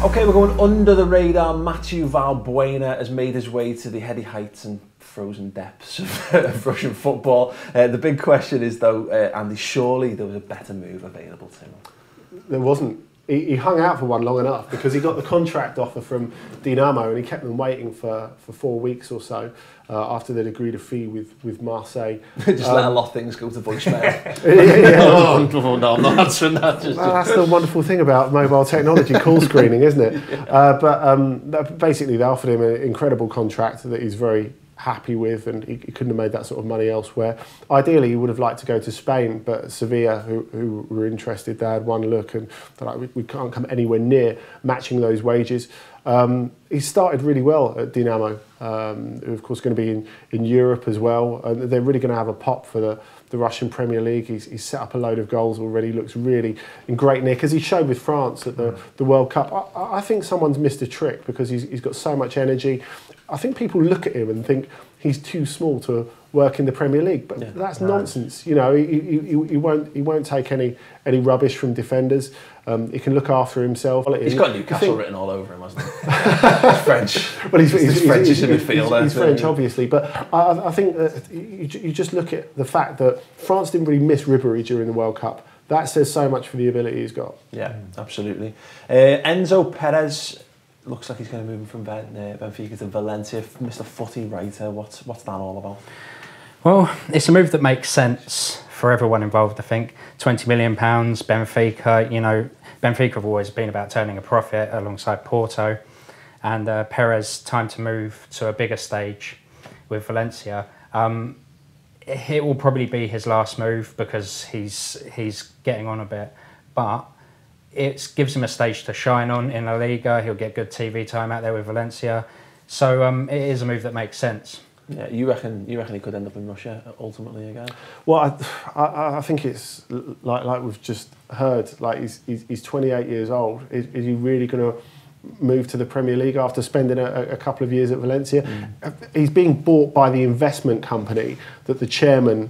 Okay, we're going under the radar. Matthew Valbuena has made his way to the heady heights and frozen depths of Russian football. The big question is, though, Andy, surely there was a better move available to him? There wasn't. He hung out for one long enough because he got the contract offer from Dinamo and he kept them waiting for 4 weeks or so after they'd agreed a fee with Marseille. Just let a lot of things go to voicemail. Yeah. No, I'm not answering that. That's the wonderful thing about mobile technology, call screening, isn't it? Yeah. But basically they offered him an incredible contract that he's very happy with, and he couldn't have made that sort of money elsewhere. Ideally, he would have liked to go to Spain, but Sevilla, who were interested, they had one look and they're like, we can't come anywhere near matching those wages. He started really well at Dinamo, who of course going to be in Europe as well, and they're really going to have a pop for the Russian Premier League. He's set up a load of goals already, looks really in great nick, as he showed with France at the World Cup. I think someone's missed a trick because he's got so much energy. I think people look at him and think he's too small to work in the Premier League, but that's nonsense. You know, he won't take any rubbish from defenders. He can look after himself. He's got Newcastle written all over him, hasn't he? He's French. Well, he's French in midfield. He's French, obviously, but I think that you just look at the fact that France didn't really miss Ribéry during the World Cup. That says so much for the ability he's got. Yeah, absolutely. Enzo Perez looks like he's going to move from Benfica to Valencia. Mr. Footy writer, what's that all about? Well, it's a move that makes sense for everyone involved, I think. £20 million, Benfica, you know, Benfica have always been about turning a profit alongside Porto, and Perez, time to move to a bigger stage with Valencia. It will probably be his last move because he's getting on a bit, but it gives him a stage to shine on in La Liga. He'll get good TV time out there with Valencia. So it is a move that makes sense. Yeah, you reckon he could end up in Russia ultimately again? Well, I think it's like we've just heard. Like he's 28 years old. Is he really going to move to the Premier League after spending a couple of years at Valencia? He's being bought by the investment company that the chairman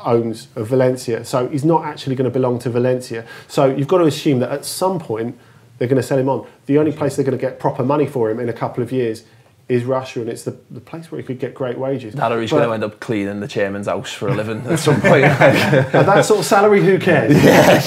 owns of Valencia, so he's not actually going to belong to Valencia. So you've got to assume that at some point they're going to sell him on. The only place they're going to get proper money for him in a couple of years is Russia, and it's the place where he could get great wages. That or he's going to end up cleaning the chairman's house for a living at some point. At that sort of salary, who cares?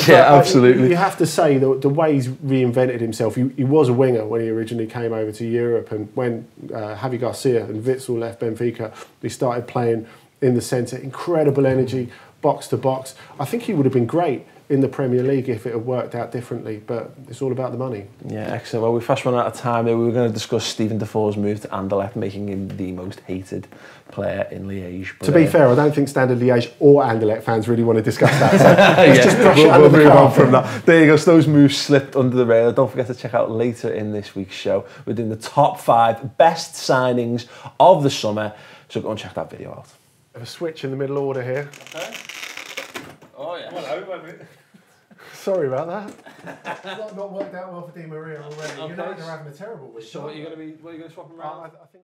Yeah, absolutely. You have to say the way he's reinvented himself. He was a winger when he originally came over to Europe, and when Javi Garcia and Witsel left Benfica, he started playing in the centre. Incredible energy, box to box. I think he would have been great in the Premier League if it had worked out differently, but it's all about the money. Yeah, excellent. Well, we're fast running out of time. We were going to discuss Stephen Defoe's move to Anderlecht, making him the most hated player in Liège. But, to be fair, I don't think Standard Liège or Anderlecht fans really want to discuss that. So let's just brush it under the carpet from that. There you go. So those moves slipped under the radar. Don't forget to check out later in this week's show. We're doing the top 5 best signings of the summer. So go and check that video out. A switch in the middle order here. Okay. Oh yeah. Hello, Sorry about that. Not worked out well for Di Maria already. Okay. United are having a terrible week. So what are you going to swap them around? I think